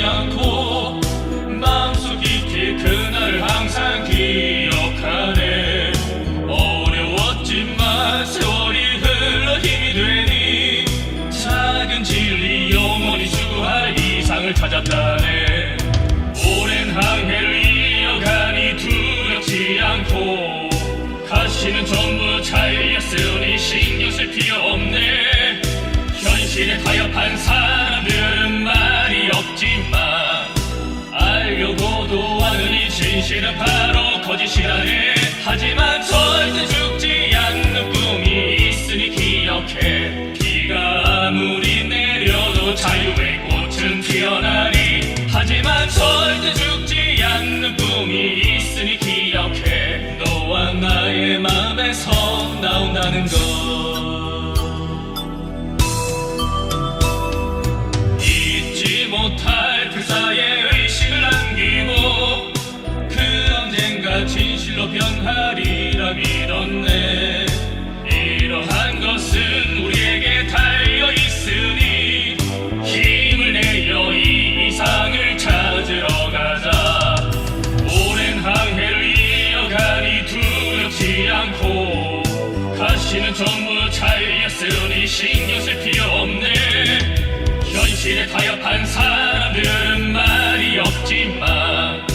않고 마음속 깊이 그날을 항상 기억하네. 어려웠지만 세월이 흘러 힘이 되니 작은 진리 영원히 추구할 이상을 찾았다네. 오랜 항해를 이어가니 두렵지 않고 가시는 전부 잘렸으니 신경 쓸 필요 없네. 현실에 타협한 사람들은 말이 없지만 알려고도 하느니 진실은 바로 거짓이라네. 하지만 절대 죽지 않는 꿈이 있으니 기억해. 비가 아무리 내려도 자유의 꽃은 피어나리. 하지만 절대 죽지 않는 꿈이 있으니 기억해. 너와 나의 마음에서 나온다는 것. 잊지 못할 불사의 의식을 남기고 그 언젠가 진실로 변하리라 믿었네. 이러한 것은 우리에게 달려있으니 힘을 내어 이 이상을 찾으러 가자. 오랜 항해를 이어가니 두렵지 않고 가시는 전부 잘렸으니 신경 쓸 필요 없네. 현실에 타협한 사람들은 말이 없지만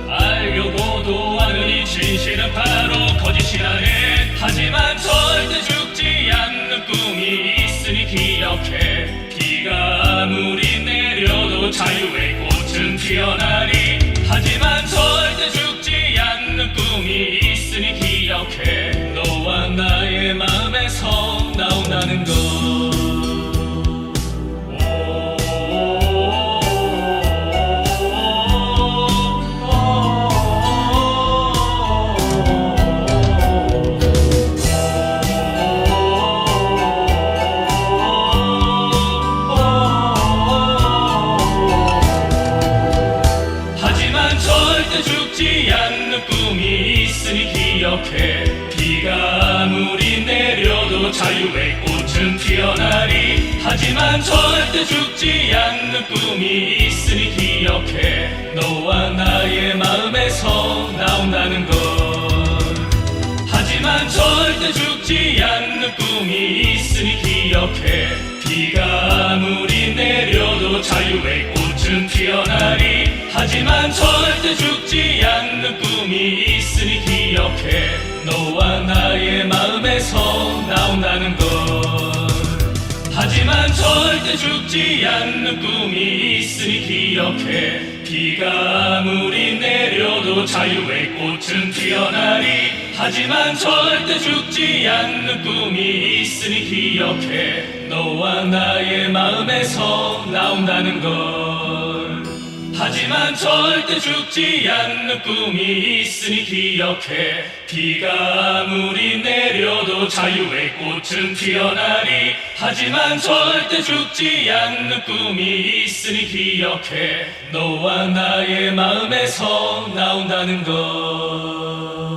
알려고도 하느니 진실은 바로 거짓이라네. 하지만 절대 죽지 않는 꿈이 있으니 기억해. 비가 아무리 내려도 자유의 꽃은 피어나리. 하지만 절대 죽지 않는 꿈이 있으니 기억해. 너와 나의 마음에서 나온다는 것. 절대 죽지 않는 꿈이 있으니 기억해. 비가 아무리 내려도 자유의 꽃은 피어나리. 하지만 절대 죽지 않는 꿈이 있으니 기억해. 너와 나의 마음에서 나온다는 것. 하지만 절대 죽지 않는 꿈이 있으니 기억해. 비가 아무리 내려도 자유의 꽃은 피어나리. 하지만 절대 죽지 않는 꿈이 있으니 기억해. 너와 나의 마음에서 나온다는 것. 하지만 절대 죽지 않는 꿈이 있으니 기억해. 비가 아무리 내려도 자유의 꽃은 피어나리. 하지만 절대 죽지 않는 꿈이 있으니 기억해. 너와 나의 마음에서 나온다는 걸. 하지만 절대 죽지 않는 꿈이 있으니 기억해. 비가 아무리 내려도 자유의 꽃은 피어나리. 하지만 절대 죽지 않는 꿈이 있으니 기억해. 너와 나의 마음에서 나온다는 것.